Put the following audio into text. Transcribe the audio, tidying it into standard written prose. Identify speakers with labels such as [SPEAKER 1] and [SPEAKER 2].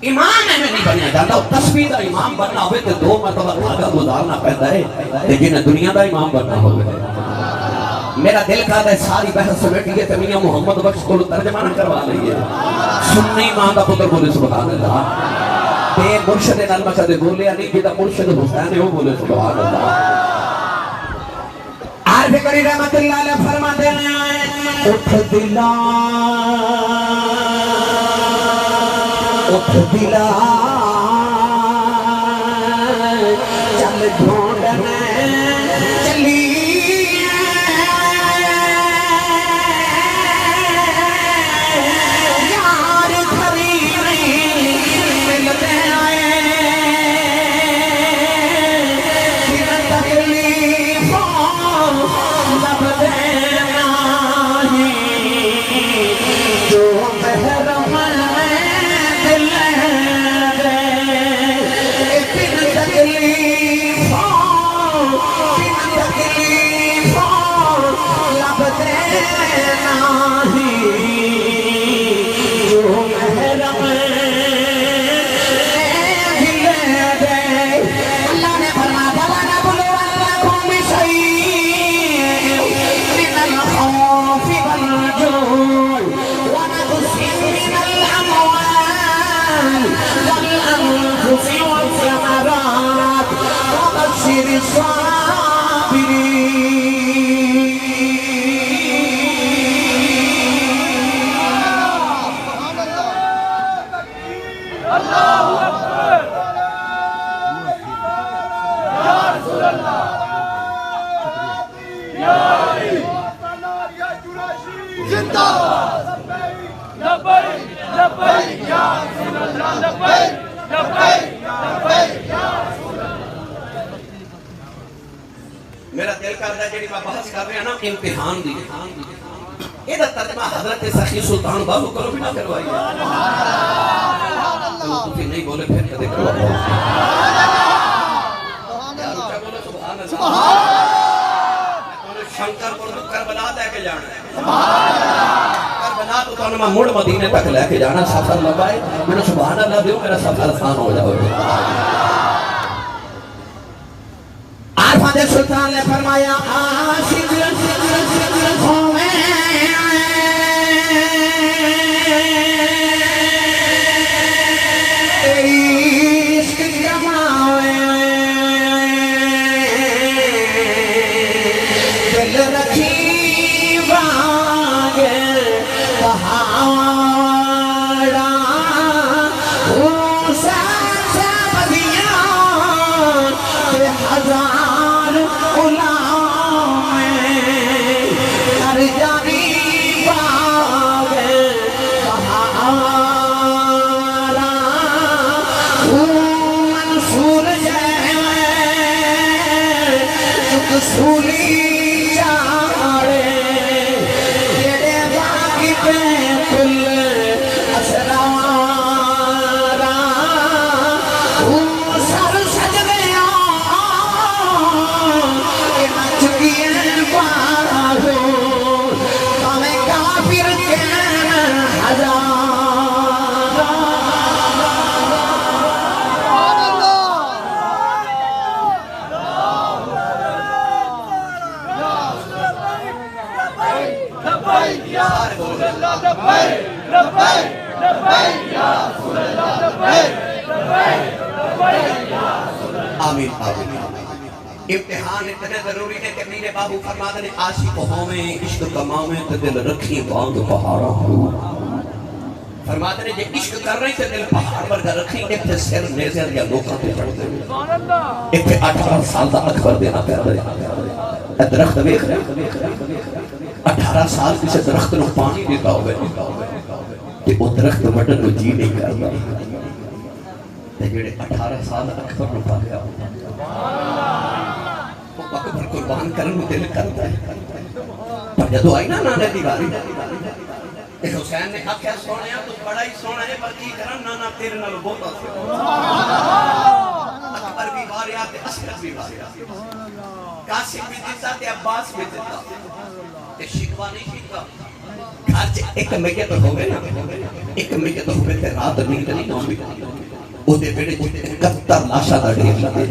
[SPEAKER 1] इमाम में नहीं बनया जाता। तस्वीर का इमाम बनना हो तो 2 मरतबा खादा गुजारना पैदा है, लेकिन दुनिया का इमाम बनना हो। मेरा दिल कहता है सारी बहस समेट के तो मियां मोहम्मद बख्श को तर्जमा करवा लईए। सुन्नी मां का पुत्र बोले सुभान अल्लाह, ते मुर्शिद नाल मैं कदे बोलिया नहीं, जेदा मुर्शिद हुसैन है वो बोले सुभान अल्लाह। आरिफ करी रहमतुल्लाह अलैह फरमाते हैं उठ दिला चल ढूंढने चली यार खरी मिलते आए फिर तकलीफों लब देना ही जो महरम मेरा दिल करता जी मैं बहस कर रहा ना इम्तिहान दी एदा तर्जमा हजरत सखी सुल्तान बाबू को भी ना करवाइए। तुम नहीं बोले फिर कदे करवाओ। सुभान अल्लाह। शंकरपुर तो करबला लेके जाना है। करबला तो तुम मैं मुड़ मदीने तक लेके जाना सफर लंबाए मैंने सुभान अल्लाह दियो मेरा सफर आसान हो जाए। आरिफ सुल्तान ने फरमाया आशिक होवे इश्क जमावे दिल रखी बागे पहाड़ा से बदिया हजार कर जानी बागे पहाड़ा मंसूर सूली चारे तेरे बागी पे कुल असरारा सर सज गया चुकी बारो हमें काफिर के हजार आमीन आमीन। इम्तिहान इतने जरूरी है कि मेरे बाबू फरमाते ने आशिक होवे इश्क कमावे तो दिल रखी बांध पहाड़ा फरमाते ने जे इश्क कर रही तो दिल पहाड़ पर रखी इतने सिर नेज़र या लोकां ते चढ़दे इतने 18 साल दा अकबर देना पैदा है दरख्त देख रहे 18 साल किसी दरख्त को पानी देता होवे ते वो दरख्त वडन को जी नहीं करता ते जेड़े 18 साल अकबर नु पाया वो अकबर कुर्बान करन को दिल करता है पर जदों आई ना नाने दी वारी ते हुसैन ने आख्या सोनिया तू बड़ा ही सोना है पर की करन नाना तेरे नाल बहुत अकबर भी वारिया ते असरफ भी वारिया कासिम भी दिता ते अब्बास भी दिता ते शिकवा नहीं कीता घर च एक महीने तो हो गए ना एक महीने तो हो गए ते रात नींद नहीं आउंदी ਉਹਦੇ ਵਿਹੜੇ 'ਚ 71 ਲਾਸ਼ਾਂ ਦਾ ਢੇਰ ਲੱਗੇ